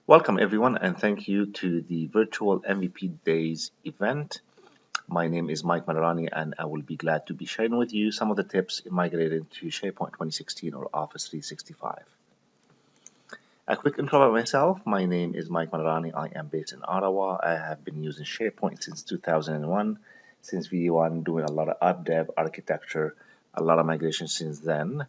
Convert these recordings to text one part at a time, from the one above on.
Welcome everyone and thank you to the virtual MVP Days event. My name is Mike Maadarani and I will be glad to be sharing with you some of the tips in migrating to SharePoint 2016 or Office 365. A quick intro about myself. My name is Mike Maadarani. I am based in Ottawa. I have been using SharePoint since 2001, since V1, doing a lot of app dev, architecture, a lot of migration since then.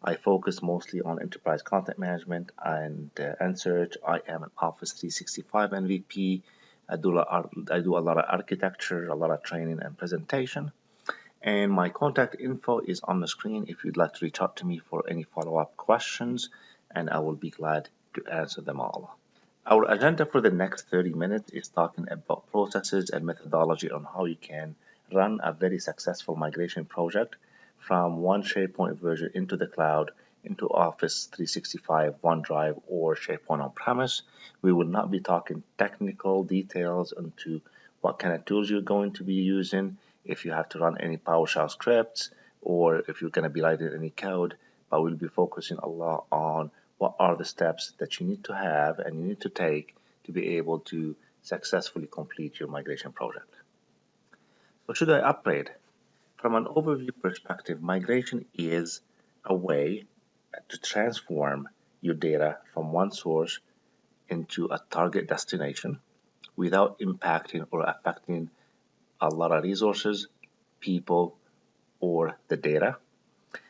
I focus mostly on enterprise content management and search. I am an Office 365 MVP. I do a lot of architecture, a lot of training and presentation. And my contact info is on the screen if you'd like to reach out to me for any follow-up questions, and I will be glad to answer them all. Our agenda for the next 30 minutes is talking about processes and methodology on how you can run a very successful migration project from one SharePoint version into the cloud, into Office 365, OneDrive, or SharePoint On-Premise. We will not be talking technical details into what kind of tools you're going to be using, if you have to run any PowerShell scripts, or if you're going to be writing any code, but we'll be focusing a lot on what are the steps that you need to have and you need to take to be able to successfully complete your migration project. So should I upgrade? From an overview perspective, migration is a way to transform your data from one source into a target destination without impacting or affecting a lot of resources, people, or the data.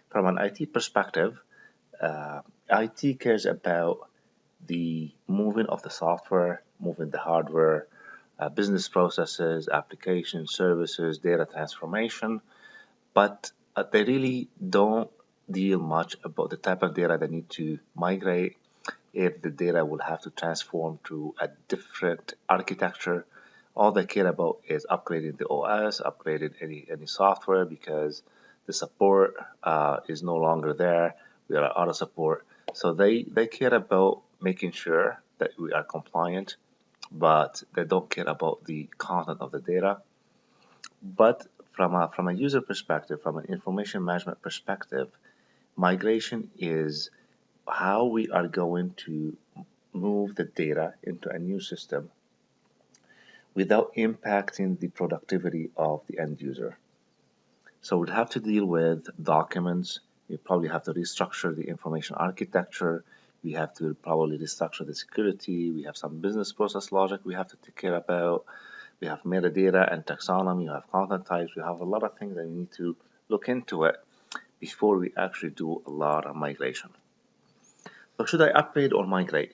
From an IT perspective, IT cares about the moving of the software, moving the hardware, business processes, applications, services, data transformation, but they really don't deal much about the type of data they need to migrate, if the data will have to transform to a different architecture. All they care about is upgrading the OS, upgrading any software because the support is no longer there. We are out of support. So they care about making sure that we are compliant, but they don't care about the content of the data. But from a user perspective, from an information management perspective, migration is how we are going to move the data into a new system without impacting the productivity of the end user. So we'll have to deal with documents. We probably have to restructure the information architecture. We have to probably restructure the security. We have some business process logic we have to take care about. We have metadata and taxonomy. We have content types. We have a lot of things that we need to look into it before we actually do a lot of migration. So should I upgrade or migrate?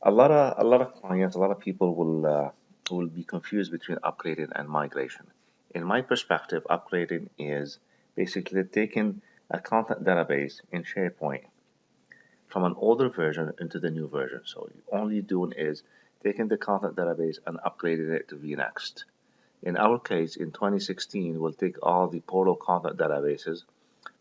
A lot of clients, a lot of people will be confused between upgrading and migration. In my perspective, upgrading is basically taking a content database in SharePoint from an older version into the new version. So all you're doing is taking the content database and upgrading it to vNext. In our case, in 2016, we'll take all the portal content databases,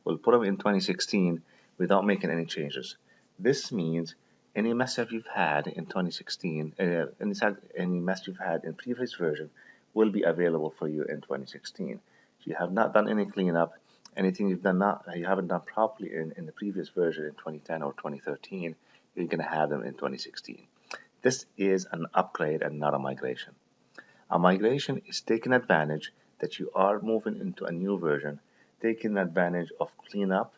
we'll put them in 2016 without making any changes. This means any mess that you've had in 2016, any mess you've had in previous version will be available for you in 2016. If you have not done any cleanup, anything you haven't done properly in the previous version in 2010 or 2013, you're going to have them in 2016. This is an upgrade and not a migration. A migration is taking advantage that you are moving into a new version, taking advantage of cleanup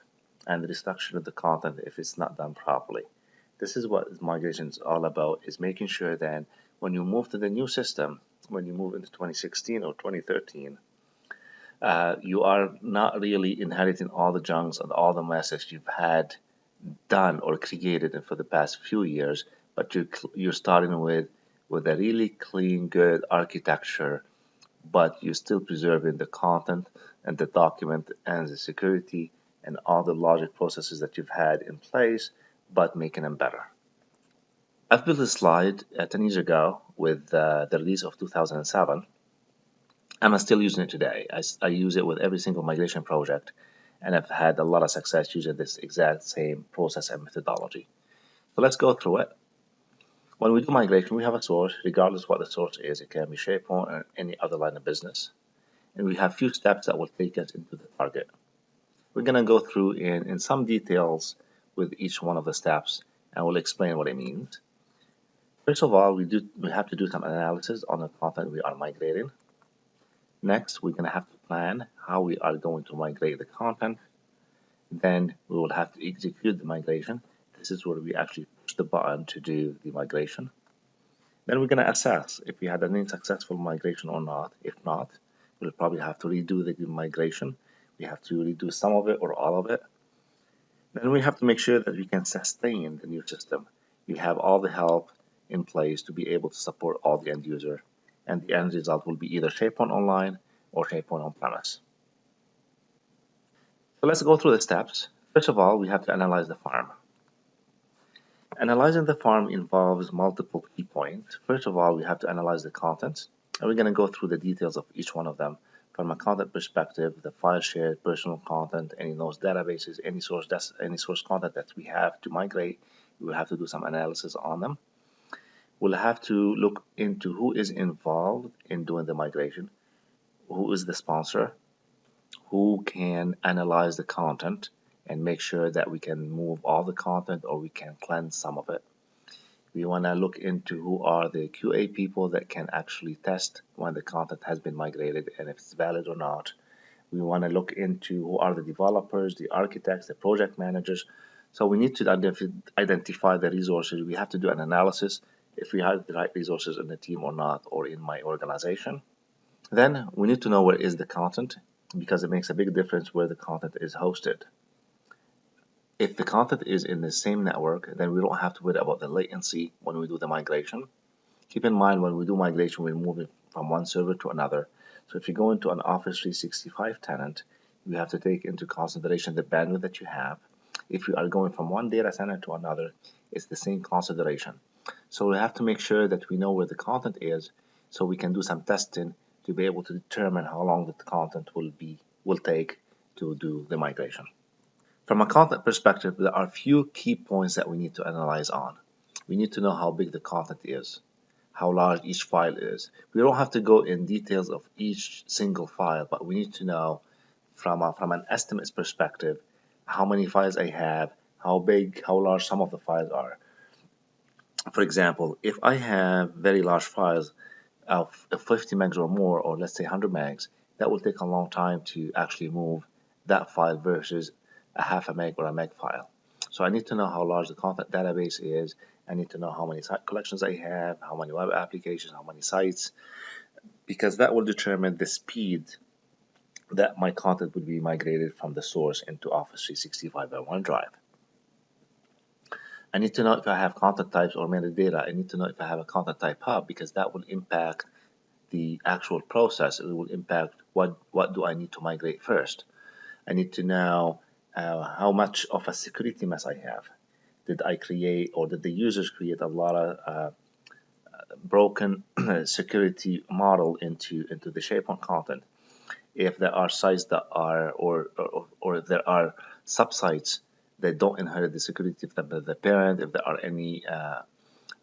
and restructure of the content if it's not done properly. This is what migration is all about, is making sure that when you move to the new system, when you move into 2016 or 2013, you are not really inheriting all the junks and all the messes you've had done or created for the past few years, but you're starting with a really clean, good architecture, but you're still preserving the content and the document and the security and all the logic processes that you've had in place, but making them better. I've built a slide 10 years ago with the release of 2007. I'm still using it today. I use it with every single migration project, and I've had a lot of success using this exact same process and methodology. So let's go through it. When we do migration, we have a source, regardless what the source is. It can be SharePoint or any other line of business. And we have few steps that will take us into the target. We're going to go through in some details with each one of the steps, and we'll explain what it means. First of all, we have to do some analysis on the content we are migrating. Next, we're going to have to plan how we are going to migrate the content. Then we will have to execute the migration. This is where we actually push the button to do the migration. Then we're going to assess if we had any successful migration or not. If not, we'll probably have to redo the migration. We have to redo some of it or all of it. Then we have to make sure that we can sustain the new system. We have all the help in place to be able to support all the end user. And the end result will be either SharePoint Online or SharePoint On-Premise. So let's go through the steps. First of all, we have to analyze the farm. Analyzing the farm involves multiple key points. First of all, we have to analyze the contents, and we're going to go through the details of each one of them. From a content perspective, the file shared, personal content, any of those databases, any source content that we have to migrate, we will have to do some analysis on them. We'll have to look into who is involved in doing the migration, who is the sponsor, who can analyze the content, and make sure that we can move all the content or we can cleanse some of it. We want to look into who are the QA people that can actually test when the content has been migrated and if it's valid or not. We want to look into who are the developers, the architects, the project managers. So we need to identify the resources. We have to do an analysis if we have the right resources in the team or not, or in my organization. Then we need to know where is the content, because it makes a big difference where the content is hosted. If the content is in the same network, then we don't have to worry about the latency when we do the migration. Keep in mind, when we do migration, we're moving from one server to another. So if you go into an Office 365 tenant, you have to take into consideration the bandwidth that you have. If you are going from one data center to another, it's the same consideration. So we have to make sure that we know where the content is, so we can do some testing to be able to determine how long the content will take to do the migration. From a content perspective, there are a few key points that we need to analyze on. We need to know how big the content is, how large each file is. We don't have to go in details of each single file, but we need to know from an estimates perspective how many files I have, how big, how large some of the files are. For example, if I have very large files of 50 megs or more, or let's say 100 megs, that will take a long time to actually move that file versus a half a meg or a meg file. So I need to know how large the content database is. I need to know how many site collections I have, how many web applications, how many sites, because that will determine the speed that my content would be migrated from the source into Office 365 and OneDrive. I need to know if I have content types or metadata. I need to know if I have a content type hub, because that will impact the actual process. It will impact what do I need to migrate first. I need to know how much of a security mess I have. Did I create, or did the users create a lot of broken security model into the SharePoint content? If there are sites that are, or if there are subsites that don't inherit the security of the parent, if there are any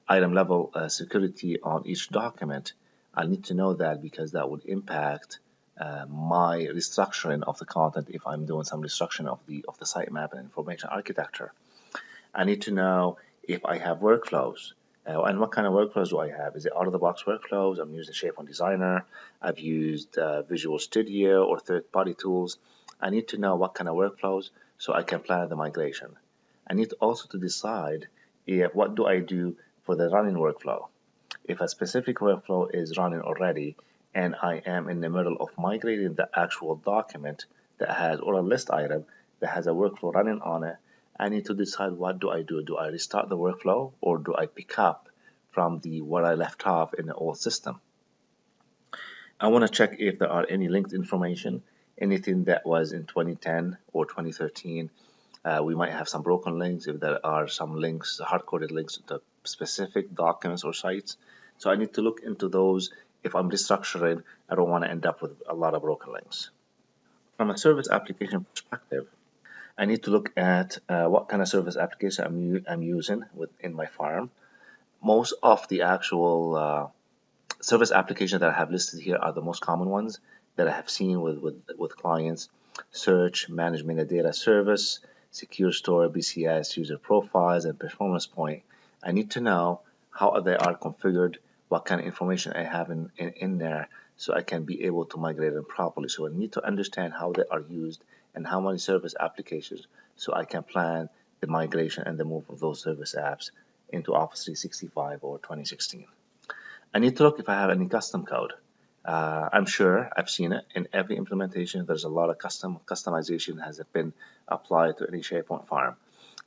item level security on each document, I need to know that, because that would impact my restructuring of the content if I'm doing some restructuring of the sitemap and information architecture. I need to know if I have workflows. And what kind of workflows do I have? Is it out-of-the-box workflows? I'm using SharePoint Designer. I've used Visual Studio or third-party tools. I need to know what kind of workflows so I can plan the migration. I need also to decide what do I do for the running workflow. If a specific workflow is running already and I am in the middle of migrating the actual document that has, or a list item that has a workflow running on it, I need to decide what do I do. Do I restart the workflow, or do I pick up from where I left off in the old system? I want to check if there are any linked information, anything that was in 2010 or 2013. We might have some broken links if there are some links, hard-coded links to specific documents or sites. So I need to look into those. If I'm restructuring, I don't want to end up with a lot of broken links. From a service application perspective, I need to look at what kind of service application I'm using within my farm. Most of the actual service applications that I have listed here are the most common ones that I have seen with clients: search, manage metadata service, secure store, BCS, user profiles, and performance point. I need to know how they are configured, what kind of information I have in there, so I can be able to migrate them properly. So I need to understand how they are used and how many service applications, so I can plan the migration and the move of those service apps into Office 365 or 2016. I need to look if I have any custom code. I'm sure I've seen it in every implementation. There's a lot of customization has been applied to any SharePoint farm.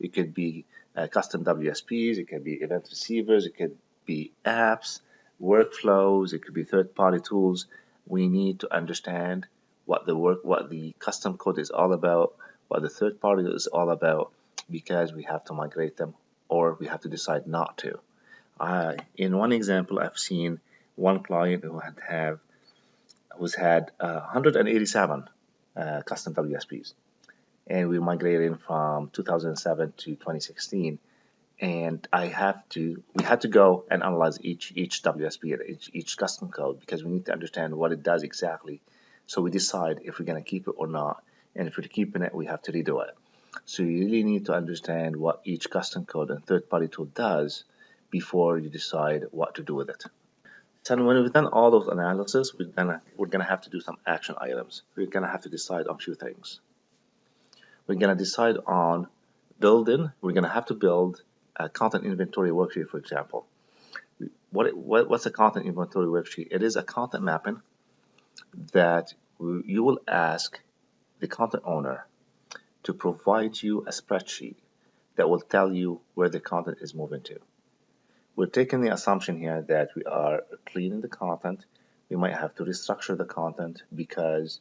It could be custom WSPs, it could be event receivers, it could be apps, workflows, it could be third-party tools. We need to understand what the custom code is all about, what the third party is all about, because we have to migrate them or we have to decide not to. In one example, I've seen one client who had 187 custom WSPs, and we migrated from 2007 to 2016. And we had to go and analyze each WSP and each custom code, because we need to understand what it does exactly, so we decide if we're going to keep it or not. And if we're keeping it, we have to redo it. So you really need to understand what each custom code and third-party tool does before you decide what to do with it. So when we've done all those analysis, we're gonna have to do some action items. We're gonna have to decide on a few things. We're gonna decide on building. We're gonna have to build a content inventory worksheet, for example. What's a content inventory worksheet? It is a content mapping that you will ask the content owner to provide you a spreadsheet that will tell you where the content is moving to. We're taking the assumption here that we are cleaning the content. We might have to restructure the content because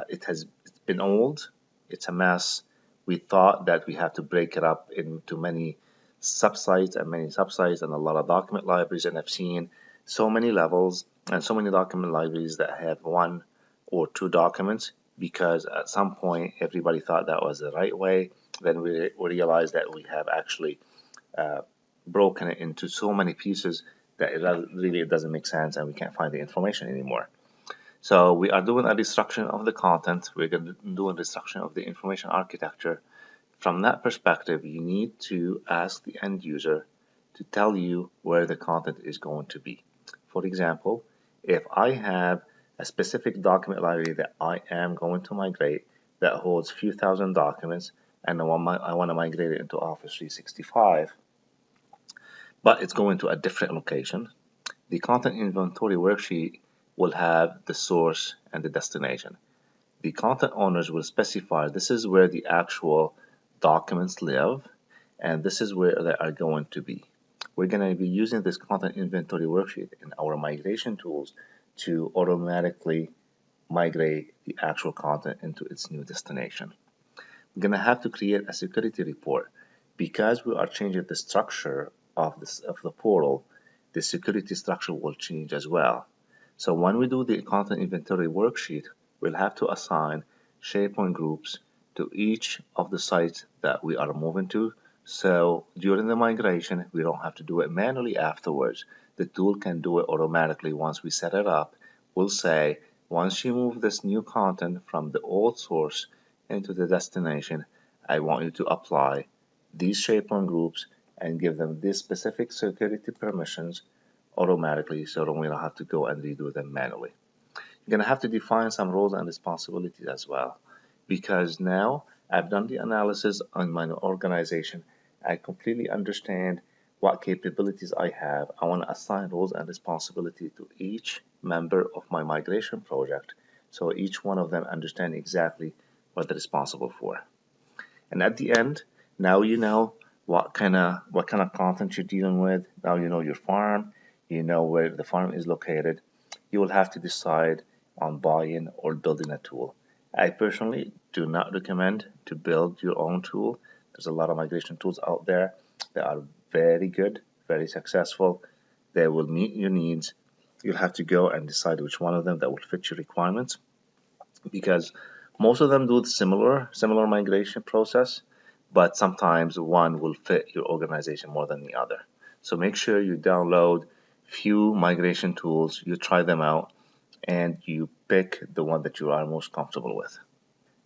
it's been old, it's a mess. We thought that we have to break it up into many subsites and a lot of document libraries, and I've seen so many levels and so many document libraries that have one or two documents, because at some point everybody thought that was the right way. Then we realized that we have actually broken it into so many pieces that it doesn't make sense, and we can't find the information anymore. So we are doing a restructuring of the content. We're going to do a restructuring of the information architecture. From that perspective, you need to ask the end user to tell you where the content is going to be. For example, if I have a specific document library that I am going to migrate that holds a few thousand documents, and I want to migrate it into Office 365, but it's going to a different location, the content inventory worksheet will have the source and the destination. The content owners will specify this is where the actual documents live, and this is where they are going to be. We're going to be using this content inventory worksheet in our migration tools to automatically migrate the actual content into its new destination. We're going to have to create a security report. Because we are changing the structure of the portal, the security structure will change as well. So when we do the content inventory worksheet, we'll have to assign SharePoint groups to each of the sites that we are moving to. So during the migration, we don't have to do it manually afterwards. The tool can do it automatically once we set it up. We'll say, once you move this new content from the old source into the destination, I want you to apply these SharePoint groups and give them these specific security permissions automatically, so that we don't have to go and redo them manually. You're going to have to define some roles and responsibilities as well, because now I've done the analysis on my organization. I completely understand what capabilities I have. I want to assign roles and responsibility to each member of my migration project, so each one of them understand exactly what they're responsible for. And at the end, now you know what kind of content you're dealing with. Now you know your farm, you know where the farm is located. You will have to decide on buying or building a tool. I personally do not recommend to build your own tool. There's a lot of migration tools out there that are very good, very successful. They will meet your needs. You'll have to go and decide which one of them that will fit your requirements, because most of them do the similar migration process, but sometimes one will fit your organization more than the other. So make sure you download few migration tools, you try them out, and you pick the one that you are most comfortable with.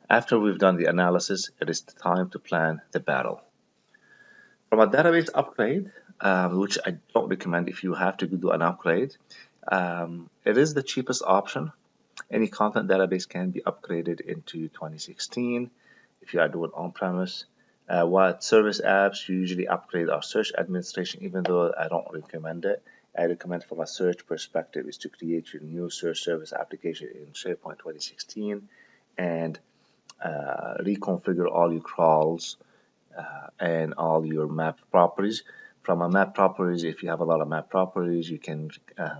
After we've done the analysis, it is time to plan the battle. From a database upgrade, which I don't recommend if you have to do an upgrade. It is the cheapest option. Any content database can be upgraded into 2016 if you are doing on-premise. What service apps usually upgrade are search administration, even though I don't recommend it. I recommend from a search perspective is to create your new search service application in SharePoint 2016 and reconfigure all your crawls and all your map properties. From a map properties, if you have a lot of map properties, you can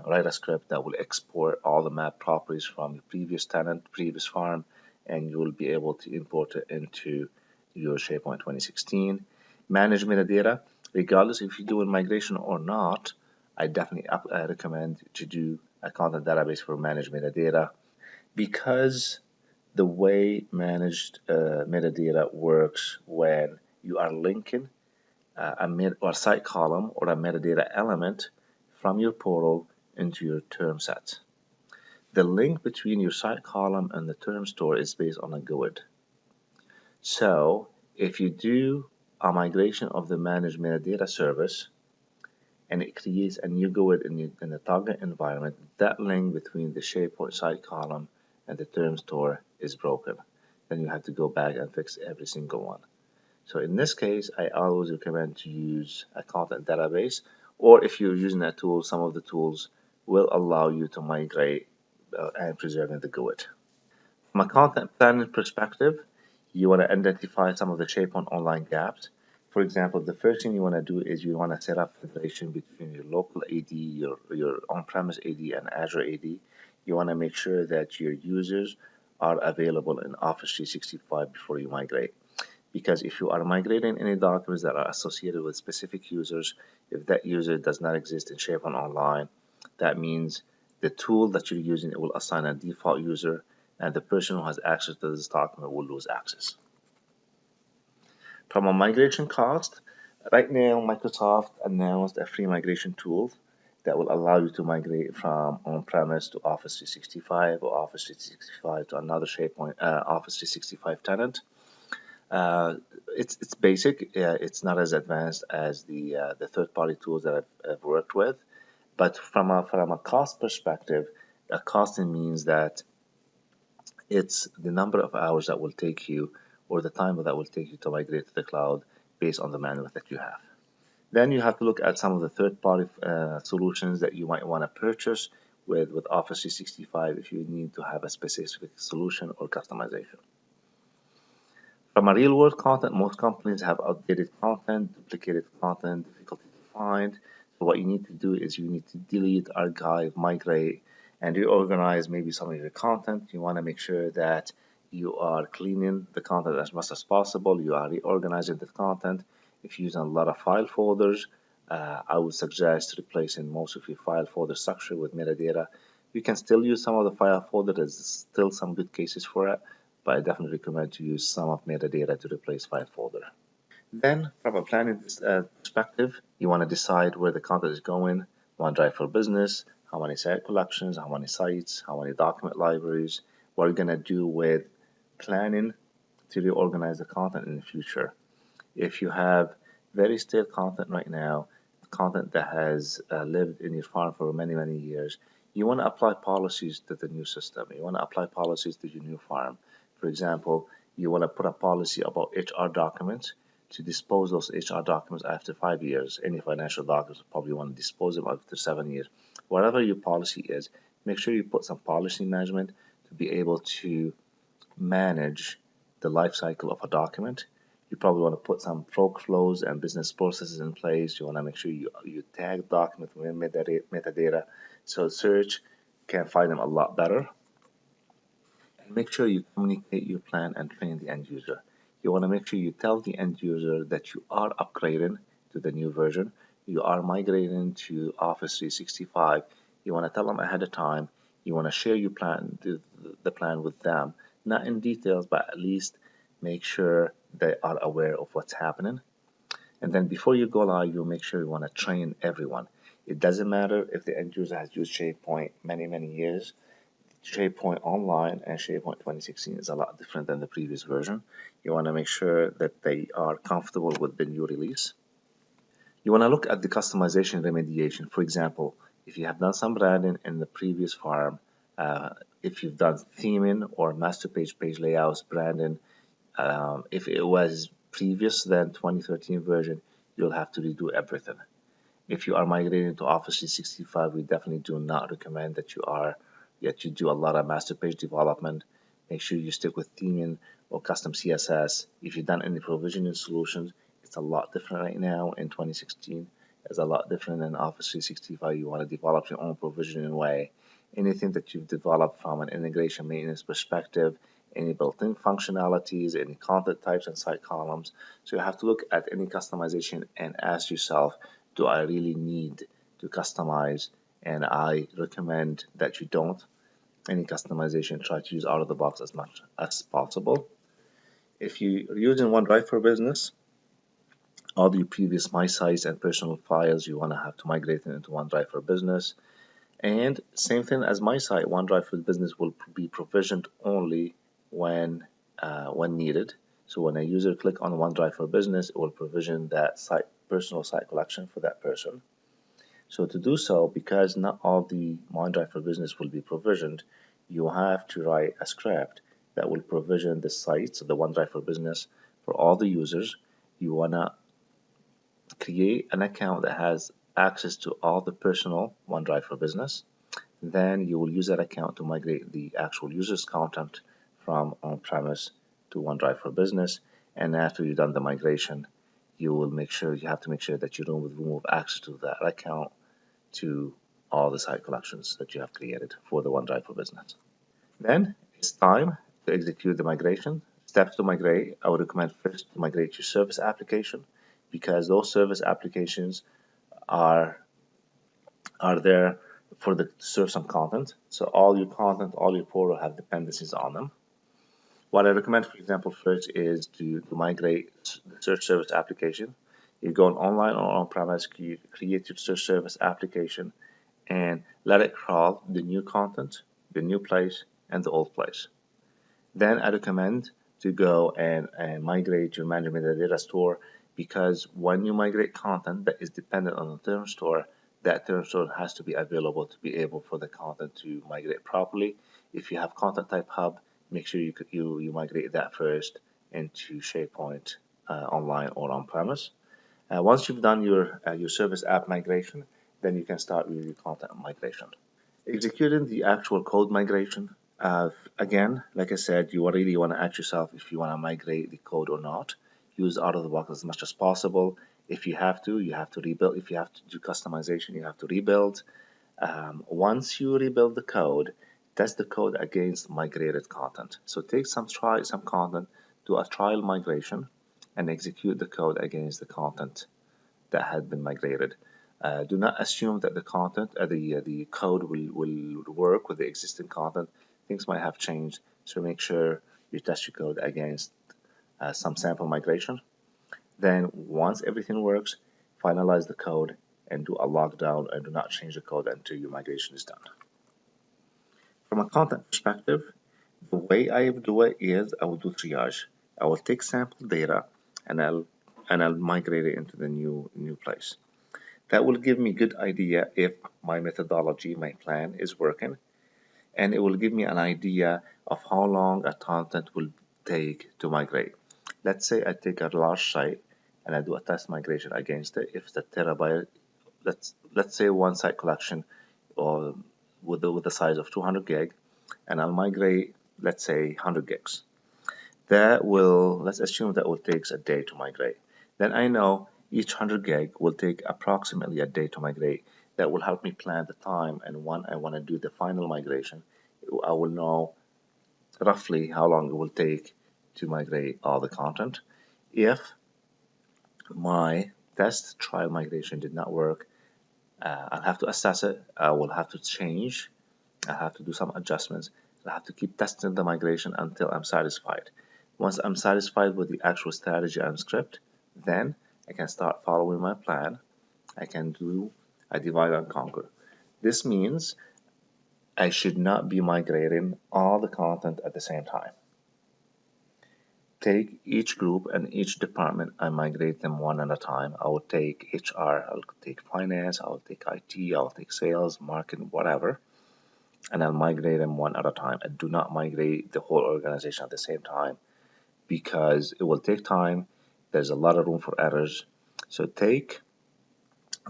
write a script that will export all the map properties from your previous tenant, previous farm, and you will be able to import it into your SharePoint 2016. Manage metadata, regardless if you're doing migration or not, I definitely recommend to do a content database for managed metadata because the way managed metadata works when you are linking a site column or a metadata element from your portal into your term set. The link between your site column and the term store is based on a GUID. So if you do a migration of the managed metadata service and it creates a new GUID in the target environment, that link between the SharePoint site column and the term store is broken. Then you have to go back and fix every single one. So in this case, I always recommend to use a content database, or if you're using a tool, some of the tools will allow you to migrate and preserving the GUID. From a content planning perspective, you want to identify some of the SharePoint online gaps. For example, the first thing you want to do is you want to set up federation between your local AD, your on-premise AD, and Azure AD. You want to make sure that your users are available in Office 365 before you migrate. Because if you are migrating any documents that are associated with specific users, if that user does not exist in SharePoint Online, that means the tool that you're using will assign a default user, and the person who has access to this document will lose access. From a migration cost, right now Microsoft announced a free migration tool that will allow you to migrate from on-premise to Office 365 or Office 365 to another SharePoint Office 365 tenant. It's basic. It's not as advanced as the third-party tools that I've worked with, but from a cost perspective, a costing means that it's the number of hours that will take you or the time that will take you to migrate to the cloud based on the bandwidth that you have. Then you have to look at some of the third-party solutions that you might want to purchase with Office 365 if you need to have a specific solution or customization. From a real-world content, most companies have outdated content, duplicated content, difficult to find. So what you need to do is you need to delete, archive, migrate, and reorganize maybe some of your content. You want to make sure that you are cleaning the content as much as possible. You are reorganizing the content. If you're using a lot of file folders, I would suggest replacing most of your file folder structure with metadata. You can still use some of the file folder. There's still some good cases for it, but I definitely recommend to use some of metadata to replace file folder. Then, from a planning perspective, you want to decide where the content is going, OneDrive for Business, how many site collections, how many sites, how many document libraries, what are you going to do with planning to reorganize the content in the future. If you have very stale content right now, content that has lived in your farm for many, many years, you want to apply policies to the new system. You want to apply policies to your new farm. For example, you want to put a policy about HR documents to dispose those HR documents after 5 years. Any financial documents probably want to dispose them after 7 years. Whatever your policy is, make sure you put some policy management to be able to manage the life cycle of a document. You probably want to put some workflows and business processes in place. You want to make sure you tag documents with metadata so search can find them a lot better. And make sure you communicate your plan and train the end user. You want to make sure you tell the end user that you are upgrading to the new version. You are migrating to Office 365. You want to tell them ahead of time. You want to share your plan, the plan with them, not in details, but at least make sure they are aware of what's happening. And then before you go live, you make sure you want to train everyone. It doesn't matter if the end user has used SharePoint many, many years. SharePoint Online and SharePoint 2016 is a lot different than the previous version. You want to make sure that they are comfortable with the new release. You want to look at the customization remediation. For example, if you have done some branding in the previous farm, if you've done theming or master page layouts, branding, if it was previous than 2013 version, you'll have to redo everything. If you are migrating to Office 365, we definitely do not recommend that you do a lot of master page development. Make sure you stick with theming or custom CSS. If you've done any provisioning solutions, it's a lot different right now in 2016. It's a lot different than Office 365. You want to develop your own provisioning way. Anything that you've developed from an integration maintenance perspective, any built-in functionalities, any content types and site columns. So you have to look at any customization and ask yourself, do I really need to customize? And I recommend that you don't. Any customization, try to use out of the box as much as possible. If you're using OneDrive for Business, all the previous My Sites and personal files, you want to have to migrate them into OneDrive for Business. And same thing as My Site, OneDrive for Business will be provisioned only when needed. So when a user click on OneDrive for Business, it will provision that personal site collection for that person. So to do so, because not all the OneDrive for Business will be provisioned, you have to write a script that will provision the sites, the OneDrive for Business, for all the users. You want to create an account that has access to all the personal OneDrive for Business. Then you will use that account to migrate the actual user's content from on-premise to OneDrive for Business. And after you've done the migration, you have to make sure that you don't remove access to that account to all the site collections that you have created for the OneDrive for Business. Then it's time to execute the migration. Steps to migrate, I would recommend first to migrate your service application, because those service applications are there to serve some content. So all your content, all your portal have dependencies on them. What I recommend, for example, first is to migrate the search service application. You're going online or on-premise, create your search service application and let it crawl the new content, the new place, and the old place. Then I recommend to go and migrate your management metadata store, because when you migrate content that is dependent on the term store, that term store has to be available to be able for the content to migrate properly. If you have content type hub, make sure you migrate that first into SharePoint online or on-premise. Once you've done your service app migration, then you can start with your content migration. Executing the actual code migration. Again, like I said, you really want to ask yourself if you want to migrate the code or not. Use out of the box as much as possible. If you have to rebuild. If you have to do customization, you have to rebuild. Once you rebuild the code, test the code against migrated content. So take some content, do a trial migration, and execute the code against the content that had been migrated. Do not assume that the content, the code will work with the existing content. Things might have changed, so make sure you test your code against some sample migration. Then once everything works, finalize the code and do a lockdown, and do not change the code until your migration is done. From a content perspective, the way I do it is I will do triage. I will take sample data and I'll migrate it into the new place. That will give me a good idea if my methodology, my plan is working, and it will give me an idea of how long a content will take to migrate. Let's say I take a large site and I do a test migration against it. If it's a terabyte, let's say one site collection or with the size of 200 gig, and I'll migrate, let's say 100 gigs. Let's assume that will take a day to migrate. Then I know each 100 gig will take approximately a day to migrate. That will help me plan the time, and when I want to do the final migration, I will know roughly how long it will take to migrate all the content. If my test trial migration did not work, I'll have to assess it. I will have to change. I have to do some adjustments. I have to keep testing the migration until I'm satisfied. Once I'm satisfied with the actual strategy and script, then I can start following my plan. I can do a divide and conquer. This means I should not be migrating all the content at the same time. take each group and each department and migrate them one at a time. I will take HR, I'll take finance, I'll take IT, I'll take sales, marketing, whatever, and I'll migrate them one at a time. And do not migrate the whole organization at the same time because it will take time. There's a lot of room for errors. So take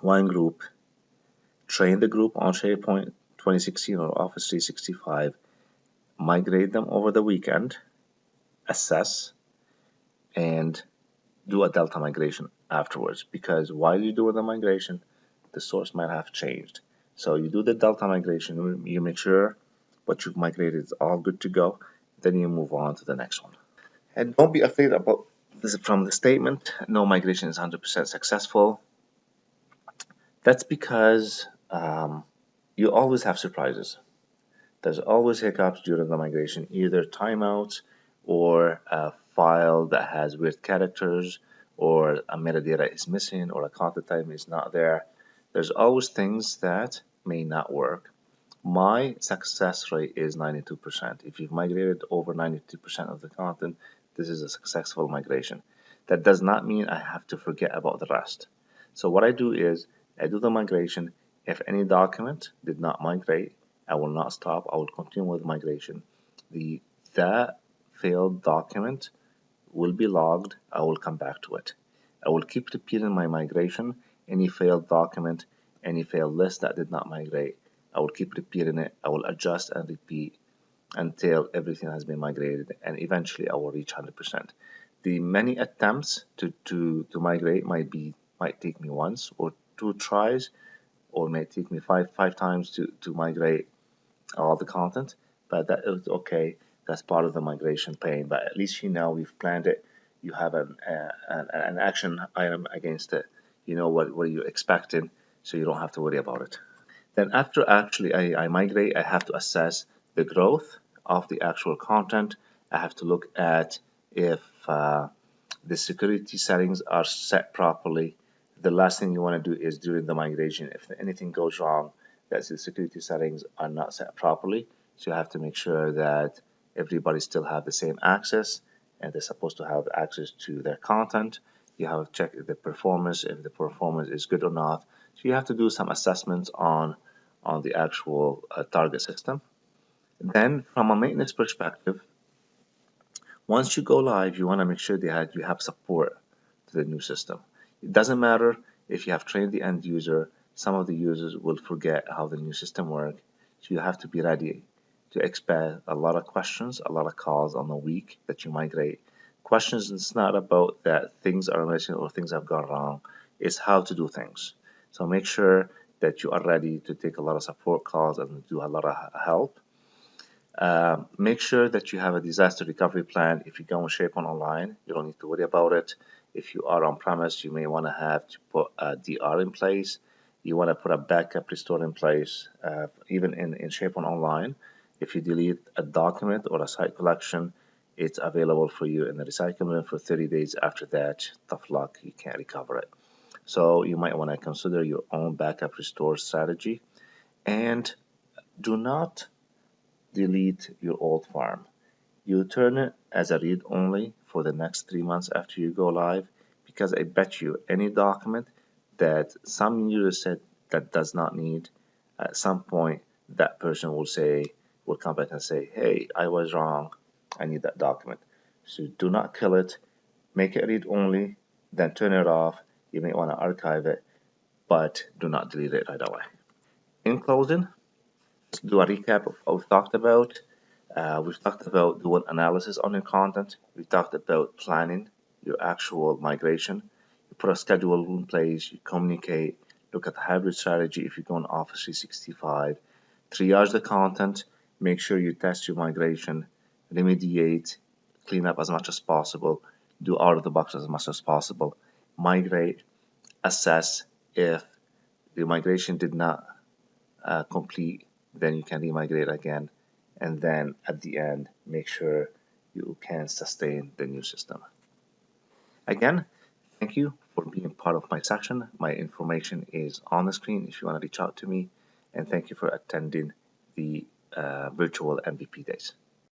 one group, train the group on SharePoint 2016 or Office 365, migrate them over the weekend, assess, and do a delta migration afterwards, because while you do the migration, the source might have changed. So you do the delta migration, you make sure what you've migrated is all good to go, then you move on to the next one. And don't be afraid about this from the statement, no migration is 100% successful. That's because you always have surprises. There's always hiccups during the migration, either timeouts or a file that has weird characters, or a metadata is missing, or a content type is not there. There's always things that may not work. My success rate is 92%. If you've migrated over 92% of the content, this is a successful migration. That does not mean I have to forget about the rest. So what I do is I do the migration. If any document did not migrate, I will not stop. I will continue with migration. That failed document will be logged. I will come back to it. I will keep repeating my migration. Any failed document, any failed list that did not migrate, I will keep repeating it. I will adjust and repeat until everything has been migrated, and eventually I will reach 100%. The many attempts to migrate might take me once or two tries, or may take me five times to migrate all the content, but that is okay. That's part of the migration pain. But at least you know we've planned it. You have an action item against it. You know what you're expecting, so you don't have to worry about it. Then after actually I migrate, I have to assess the growth of the actual content. I have to look at if the security settings are set properly. The last thing you want to do is during the migration, if anything goes wrong, that the security settings are not set properly. So you have to make sure that everybody still have the same access, and they're supposed to have access to their content. You have to check the performance, if the performance is good or not. So you have to do some assessments on the actual target system. Then from a maintenance perspective, once you go live, you want to make sure that you have support to the new system. It doesn't matter if you have trained the end user. Some of the users will forget how the new system works. So you have to be ready to expect a lot of questions, a lot of calls on the week that you migrate. Questions is not about that things are missing or things have gone wrong. It's how to do things. So make sure that you are ready to take a lot of support calls and do a lot of help. Make sure that you have a disaster recovery plan. If you go on SharePoint Online, you don't need to worry about it. If you are on-premise, you may want to have to put a DR in place. You want to put a backup restore in place. Even in SharePoint Online, if you delete a document or a site collection, it's available for you in the recycle bin for 30 days. After that, tough luck, you can't recover it. So you might want to consider your own backup restore strategy. And do not delete your old farm. You turn it as a read-only for the next 3 months after you go live, because I bet you any document that some user said that does not need, at some point that person will come back and say, hey, I was wrong, I need that document. So do not kill it, make it read-only, then turn it off. You may want to archive it, but do not delete it right away. In closing, let's do a recap of what we've talked about. We've talked about doing analysis on your content. We talked about planning your actual migration. You put a schedule in place, you communicate, look at the hybrid strategy if you go on Office 365, triage the content, make sure you test your migration, remediate, clean up as much as possible, do out of the box as much as possible, migrate, assess. If the migration did not complete, then you can remigrate again, and then at the end make sure you can sustain the new system. Again, thank you for being part of my section. My information is on the screen if you want to reach out to me, and thank you for attending the virtual MVP days.